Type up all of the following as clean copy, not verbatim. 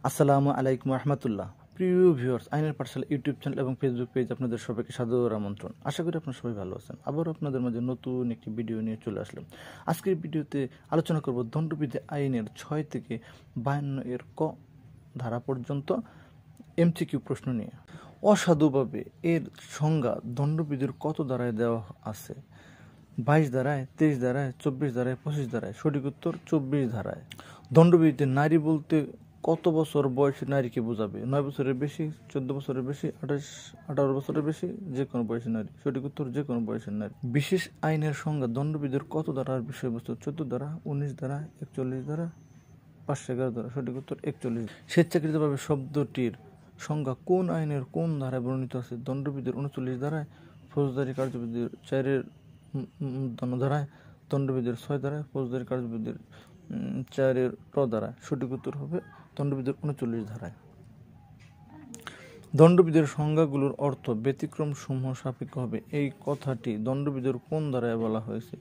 আসসালামু আলাইকুম রহমতুল্লাহ। প্রিয় ভিউয়ার্স, আইনের পাঠশালা ইউটিউব চ্যানেল এবং ফেসবুক পেজ আপনাদের সবাইকে সাদর আমন্ত্রণ। আশা করি আপনারা সবাই ভালো আছেন। আবারও আপনাদের মাঝে নতুন একটি ভিডিও নিয়ে চলে আসলাম। আজকের ভিডিওতে আলোচনা করব দণ্ডবিধি আইনের 6 থেকে 52 এর ক ধারা পর্যন্ত এমসিকিউ প্রশ্ন নিয়ে। অসাধুভাবে এর সংজ্ঞা দণ্ডবিধির কত ধারায় দেওয়া আছে? 22 ধারায়, 23 ধারায়, 24 ধারায়, 25 ধারায়। সঠিক উত্তর 24 ধারায়। দণ্ডবিধিতে নারী বলতে কত বছর বয়সী নারীকে বোঝাবে? 9 বছরের বেশি, 14 বছরের বেশি, 18 বছরের বেশি, যে কোনো বয়সী নারী। সঠিক উত্তর যে কোনো বয়সের নারী। বিশেষ আইনের সংজ্ঞা দণ্ডবিধির কত ধারার বিষয়বস্তু? 14 ধারা, 19 ধারা, 41 ধারা, 511 ধারা। সঠিক উত্তর 41। স্বেচ্ছাকৃতভাবে শব্দটির সংজ্ঞা কোন আইনের কোন ধারায় বর্ণিত আছে? দণ্ডবিধির 39 ধারায়, ফৌজদারি কার্যবিধির 4 ধারায়, দণ্ডবিধির 6 ধারায়, ফৌজদারি কার্যবিধির 4 ধারায়। সঠিক উত্তর হবে দণ্ডবিধির 39 ধারায়। দণ্ডবিধির সংজ্ঞাগুলোর অর্থ ব্যতিক্রম সমূহ সাপেক্ষ হবে। এই কথাটি দণ্ডবিধির কোন ধারায় বলা হয়েছে?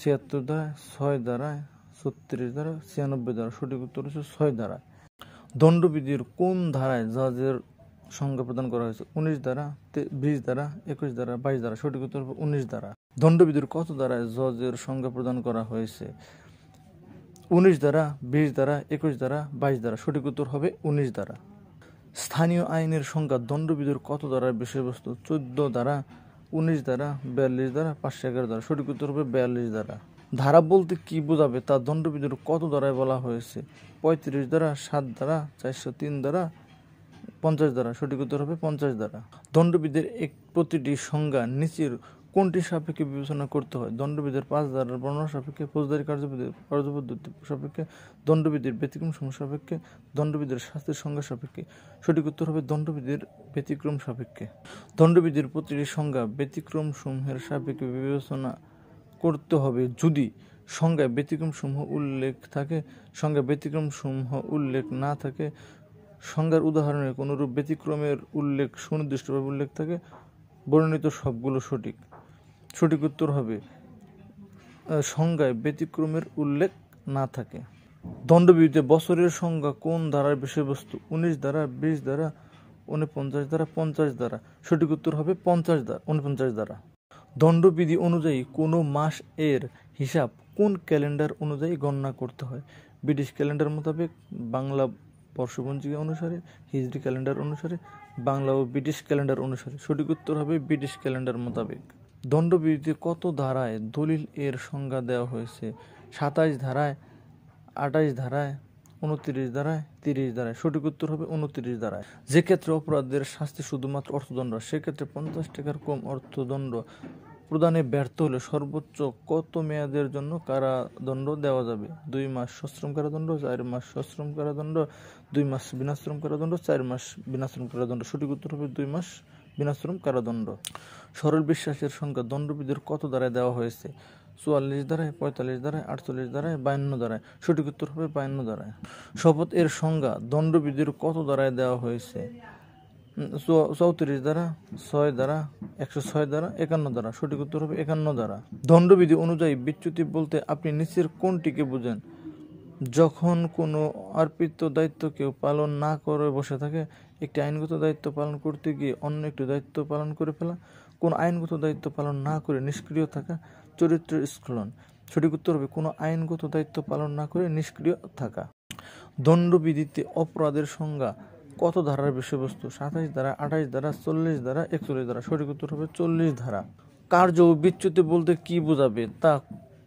76 ধারায়, 6 ধারায়, 36 ধারা, 96 ধারা। সঠিক উত্তর হচ্ছে 6 ধারায়। দণ্ডবিধির কোন ধারায় জাজের সংজ্ঞা প্রদান করা হয়েছে? 19 ধারা, 20 ধারা, 21 ধারা, 22 ধারা। সঠিক উত্তর হবে 19 ধারা। দণ্ডবিধির কত ধারায় জজের সংজ্ঞা প্রদান করা হয়েছে? 19 ধারা, 20 ধারা, 21 ধারা, 22 ধারা। সঠিক উত্তর হবে 19 ধারা। স্থানীয় আইনের সংজ্ঞা দণ্ডবিধির কত ধারার বিষয়বস্তু? 14 ধারা, 19 ধারা, 42 ধারা, 511 ধারা। সঠিক উত্তর হবে 42 ধারা। ধারা বলতে কি বোঝাবে তা দণ্ডবিধির কত ধারায় বলা হয়েছে? 35 ধারা, 7 ধারা, 403 ধারা, 50 ধারা। সঠিক উত্তর হবে 50 ধারা। দণ্ডবিধির প্রতিটি সংজ্ঞা নিচের কোনটি সাপেক্ষে বিবেচনা করতে হয়? দণ্ডবিধির 5 ধারার বর্ণনা সাপেক্ষে, ফৌজদারি কার্যপদ্ধতি সাপেক্ষে, দণ্ডবিধির ব্যতিক্রম সমূহ সাপেক্ষে, দণ্ডবিধির শাস্তির সংজ্ঞা সাপেক্ষে। সঠিক উত্তর হবে দণ্ডবিধির ব্যতিক্রম সাপেক্ষে। দণ্ডবিধির প্রতিটি সংজ্ঞা ব্যতিক্রম সমূহের সাপেক্ষে বিবেচনা করতে হবে যদি সংজ্ঞায় ব্যতিক্রম সমূহ উল্লেখ থাকে, সংজ্ঞায় ব্যতিক্রম সমূহ উল্লেখ না থাকে, সংজ্ঞার উদাহরণে কোনরূপ ব্যতিক্রমের উল্লেখ সুনির্দিষ্টভাবে উল্লেখ থাকে, বর্ণিত সবগুলো সঠিক। সঠিক উত্তর হবে সংজ্ঞায় ব্যতিক্রমের উল্লেখ না থাকে। দণ্ডবিধিতে বছরের সংজ্ঞা কোন ধারার বিষয়বস্তু? 19 ধারা, 20 ধারা, 49 ধারা, 50 ধারা। সঠিক উত্তর হবে 49 ধারা। দণ্ডবিধি অনুযায়ী কোনো মাস এর হিসাব কোন ক্যালেন্ডার অনুযায়ী গণনা করতে হয়? ব্রিটিশ ক্যালেন্ডার মোতাবেক, বাংলা বর্ষপঞ্জিকা অনুসারে, হিজরি ক্যালেন্ডার অনুসারে, বাংলা ও ব্রিটিশ ক্যালেন্ডার অনুসারে। সঠিক উত্তর হবে ব্রিটিশ ক্যালেন্ডার মোতাবেক। দণ্ডবিধিতে কত ধারায় দলিল এর সংজ্ঞা দেওয়া হয়েছে? 27 ধারায়, 28 ধারায়, 29 ধারায়, 30 ধারায়। সঠিক উত্তর হবে 29 ধারায়। যে ক্ষেত্রে অপরাধের শাস্তি শুধুমাত্র অর্থদণ্ড, সেক্ষেত্রে 50 টাকার কম অর্থদণ্ড প্রদানে ব্যর্থ হলে সর্বোচ্চ কত মেয়াদের জন্য কারাদণ্ড দেওয়া যাবে? 2 মাস সশ্রম কারাদণ্ড, 4 মাস সশ্রম কারাদণ্ড, 2 মাস বিনাশ্রম কারাদণ্ড, 4 মাস বিনাশ্রম কারাদণ্ড। সঠিক উত্তর হবে 2 মাস বিনাশ্রম কারাদণ্ড। সরল বিশ্বাসের সংখ্যা দণ্ডবিধির কত ধারায় দেওয়া হয়েছে? 44 ধারায়, 45 ধারায়, 48 ধারায়, 52 ধারায়। সঠিক উত্তর হবে 52 ধারায়। শপথ এর সংজ্ঞা দণ্ডবিধির কত ধারায় দেওয়া হয়েছে? 34 ধারা, 6 ধারা, 106 ধারা, 51 ধারা। সঠিক উত্তর হবে 51 ধারা। দণ্ডবিধি অনুযায়ী বিচ্যুতি বলতে আপনি নিচের কোনটিকে বোঝেন? যখন কোনো অর্পিত দায়িত্ব কেউ পালন না করে বসে থাকে, একটি আইনগত দায়িত্ব পালন করতে গিয়ে অন্য একটি দায়িত্ব পালন করে ফেলা, কোন আইনগত দায়িত্ব পালন না করে নিষ্ক্রিয় থাকা, চরিত্রের স্খলন। সঠিক উত্তর হবে কোনো আইনগত দায়িত্ব পালন না করে নিষ্ক্রিয় থাকা। দণ্ডবিধিতে অপরাধের সংজ্ঞা কত ধারার বিষয়বস্তু? 27 ধারা, 28 ধারা, 40 ধারা, 41 ধারা। সঠিক উত্তর হবে 40 ধারা। কার্য ও বিচ্যুতি বলতে কি বোঝাবে তা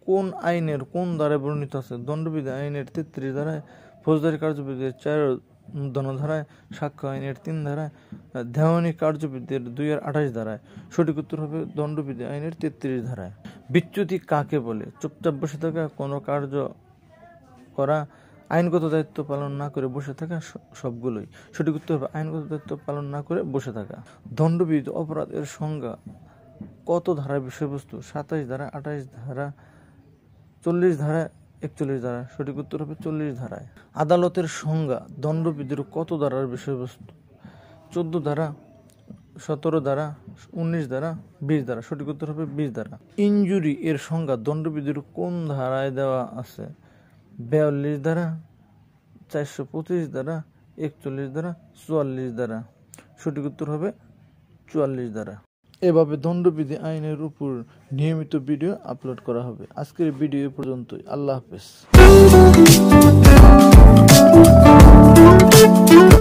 কোন আইনের কোন ধারায় বর্ণিত আছে? দণ্ডবিধি আইনের 33 ধারায়, ফৌজদারি কার্যবিধির 4 ধারায়, সাক্ষ্য আইনের 3 ধারায়, দেওয়ানি কার্যবিধির 2-28 ধারায়। সঠিক উত্তর হবে দণ্ডবিধি আইনের 33 ধারায়। বিচ্যুতি কাকে বলে? চুপচাপ বসে থাকা, কোনো কার্য করা, আইনগত দায়িত্ব পালন না করে বসে থাকা, সবগুলোই। সঠিক উত্তর হবে আইনগত দায়িত্ব পালন না করে বসে থাকা। দণ্ডবিধি অপরাধের সংজ্ঞা কত ধারার বিষয়বস্তু? 27 ধারা, 28 ধারা, 40 ধারা, 41 ধারা। সঠিক উত্তর হবে 40 ধারায়। আদালতের সংজ্ঞা দণ্ডবিধির কত ধারার বিষয়বস্তু? 14 ধারা, 17 ধারা, 19 ধারা, 20 ধারা। সঠিক উত্তর হবে 20 ধারা। ইনজুরি এর সংজ্ঞা দণ্ডবিধির কোন ধারায় দেওয়া আছে? 42 ধারা, 425 ধারা, 41 দ্বারা, 44 দ্বারা। সঠিক উত্তর হবে 44 দ্বারা। এভাবে দণ্ডবিধি আইনের উপর নিয়মিত ভিডিও আপলোড করা হবে। আজকের ভিডিও পর্যন্তই। আল্লাহ হাফেজ।